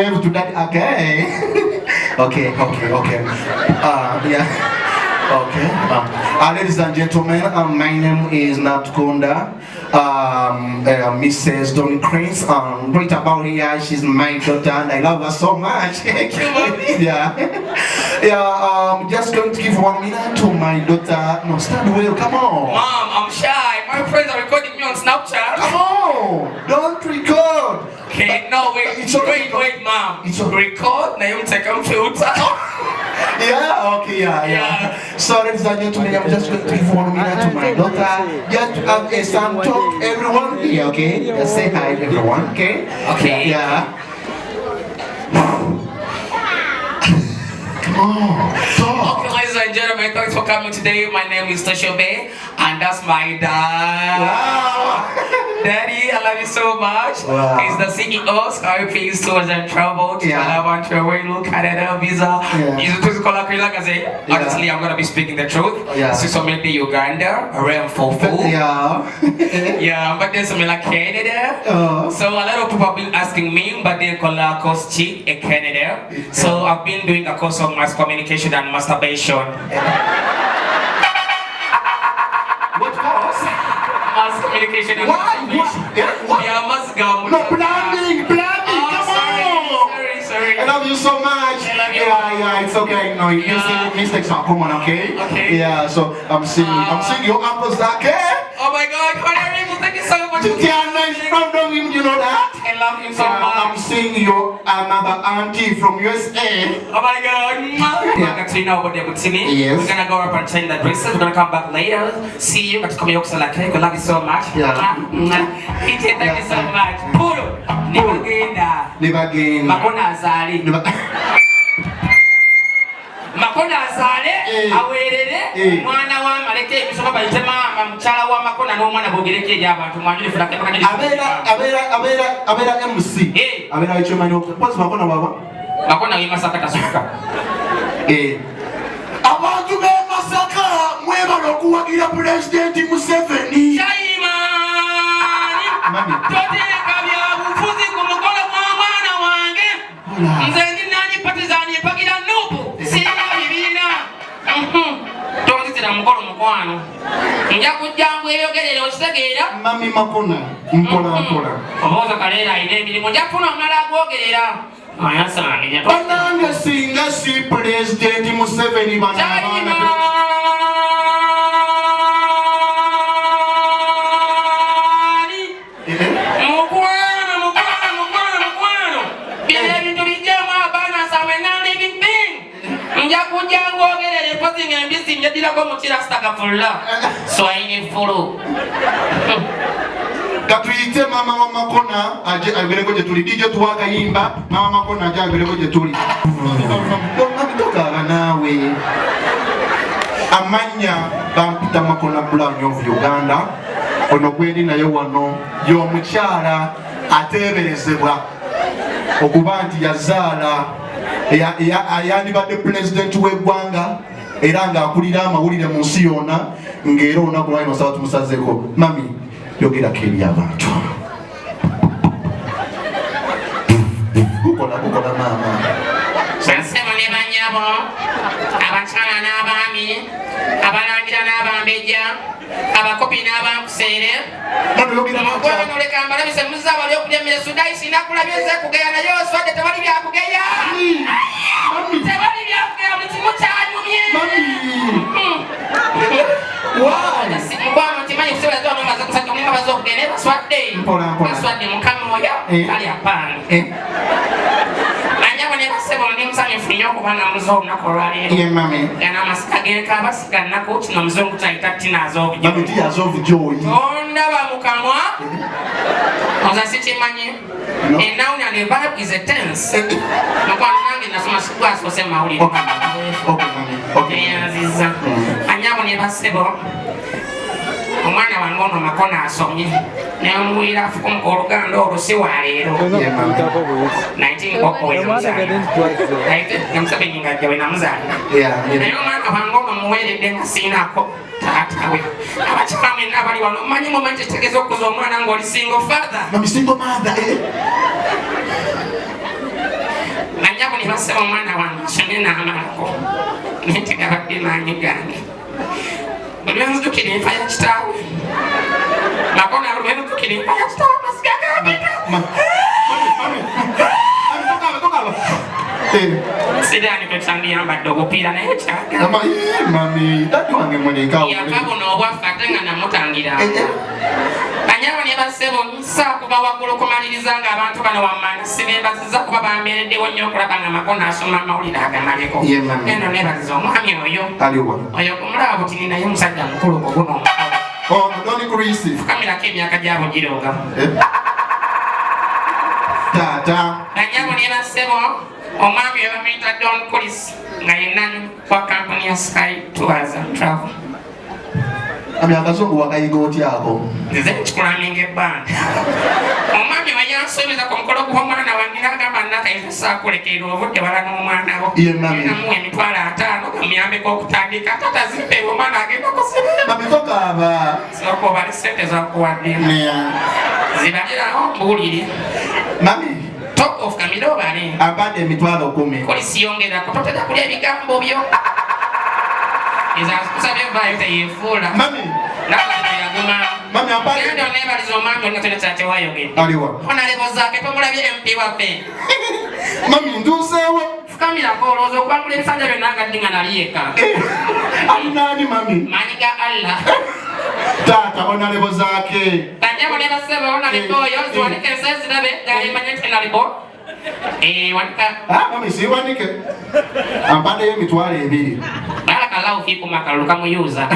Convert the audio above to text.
wave to that. Okay. Okay. Yeah. Okay. Ladies and gentlemen, my name is Natkunda. Mrs. Don Cranes. Right about here, she's my daughter, and I love her so much. Yeah. Just going to give 1 minute to my daughter. No, stand well. Come on. Mom, I'm shy. My friends are recording me on Snapchat. Come on. Don't record. Okay, no, wait, wait, Mom. It's okay. Record, now you take a filter. Yeah, okay, yeah. So, ladies and gentlemen, I'm just going to give 1 minute to my daughter. Just to have a sound talk, everyone here, okay? Just say hi, everyone, okay? Okay. Yeah. Come on, talk. Okay, ladies and gentlemen, thanks for coming today. My name is Toshobe, and that's my dad. Wow. Daddy, I love you so much. Wow. He's the CEO, Sky Pays Tours and Travel. I want to look Canada visa. He's a physical honestly, I'm gonna be speaking the truth. So maybe Uganda, around for food. Yeah, but there's something like Canada. So a lot of people have been asking me, but they call a course cheat in Canada. So I've been doing a course of mass communication and masturbation. What course? Mass communication and masturbation. Yeah, must go. No, blabbing, come on. Sorry. I love you so much. Yeah, it's okay. No, you see mistakes are common, okay? Okay. Yeah, so I'm seeing your uncle's Zaake. Oh my God, thank you so much. You know that? I love him so much. I'm seeing your another auntie from USA. Oh my God. You know what they would see me? Yes. We're gonna go up and change the dresses. We're gonna come back later. See you. Let's come here. I love you so much. Yeah. Thank you so much. Puro. Never again. Makona Azali. Makona Azale, Awaze, Mwana wa Maleke, Bishopa Bayitema, Mchala wa Makona no mwana bogereke yaba tumwanyule fulake makani. Abera MC. Abera ichomani okwe. Pose Makona baba. Makona wa Masaka tasuka. Abantu be Masaka mweba nokuwagira President Museveni. Chaima. Mami. Tote kabya bufuzi ku mukono gwa mwana wange. Nze ndi nani patizani pakira nubu. Mukolo Mukwano. Nja kujjangu eyogerere okitegeera. Mami Makona, mpola. Oboza kaleera ayina emirimu nja kufuna omulala agwogerera. Ayasange. Banange singa si President Museveni banabaana. Mukwano. Bino ebintu bijjamu abaana asawe non-living thing. Nja kujjangu ogerere pozi ng'embisi njedirako mukira sitakafulla. So ayina effulu. Katuyite mama wa Makona aje agereko gye tuli DJ tuwakayimba mama Makona aje agereko gye tuli. Toka naawe. Amanya bampita Makona Brown of Uganda. Ono gwendi naye wano y'omukyala ateeberezebwa okuba nti yazaala ayandibadde pulezidenti w'eggwanga era ng'akulira amawulire mu nsi yonna ng'era olunaku lwali nosaba tumusazeeko. Mami yogerako eri abantu. Kukola maama. Nsebo ne bannyabo, abakyala n'abaami, abalangira n'abambejja, abakopi n'abankuseere. Mukwano leka mbalabise muzza bali okulya emmere sudayisi nakulabye nze kugeya naye oswadde tewali byakugeya. Tewali byakugeya buli kimu kyanyumye. Mukwano ntimanyi kusobola zwa mumaze kusajja omulimu baze okugenda baswadde. Baswadde mukama oyo kali apaani. Anyabo ne basebo ndi musanyufu nnyo okubanga muze olunaku olwaleero. Ye mami. Amasika geekabasiga nnaku kino omuzungu tayita tinazo obujoyi. Mami tiyazo obujoyi. Ondaba mu kamwa. Oza sikimanyi. A noun and a verb is a tense. Mukwano nange nasoma sikwasose mawulire. Eyanziza. Anyabo ne basebo. Omwana wange ono Makona asomye nemuwira afuka oluganda olwo si waleero 19 ngajja we namuzaalira naye omwana wange ono muweeredde nga siinako taatawe abakyala mwenna abali wano omanyi mumanyi kitegeeza okuza omwana ng'oli single father. ni base omwana wange somye n'amalako nti gabadde maanyi gange buli lwenzijukira enfa ya kitaawe makona lwenzijukira enfa ya kitaawe masiga gabita sidani kwetandiyambadde obupiira naye kyaga mami dadi wange mwelekawo yakabona obwaffe ate nga namutangira banyabo ne basebo nsa kuba waggulu okumaliriza ng'abantu bano wammanga sibeebaziza kuba bambeereddewo nnyo okulaba nga makona asoma amawulire agamaleko eno neebaziza omwami oyo kumulaba butini naye omusajja mukulu oguno fukamirako emyaka gyabo girooga banyabo ne basebo omwami oyo bamuyita Don Kulis nga yenna kwa kampuni ya Sky Tours and Travel. Ami akazungu wakayiga otyako nze nkikulaminga ebbanga omwami weyansuubiza ku mukolo gw'omwana wange n'agamba nakayinza saakulekerera obudde wala n'omwana wo namuwa emitwalo 5 gamuyambeko okutandika tatazimpeera omwana agenda kusibira mami tokaaba sooka obali sente zakuwaddemu zibalirawo mbuulire mami talk of kamidobane abadde emitwalo 10 kolisiyongera kutotera kulya ebigambo byo kusabye vayo teyefuula mami nakano yaguma mami abadde genda onebaliza omwami olina tone tate wayogedde aliwa Honorable Zaake tomulabye MP waffe mami ntuuseewo fukamirako olowooza okwangula ebisanja byonna nga ndinga nali yekka alinaani mami maanyi ga Allah taata Honorable Zaake banyabo ne basebe Honorable oyo ziwanike ensi zirabe galimanye nti Honorable wanika mami siwanike ampaddeyo emitwalo 2 barakallahu fikum akalulu kamuyuuza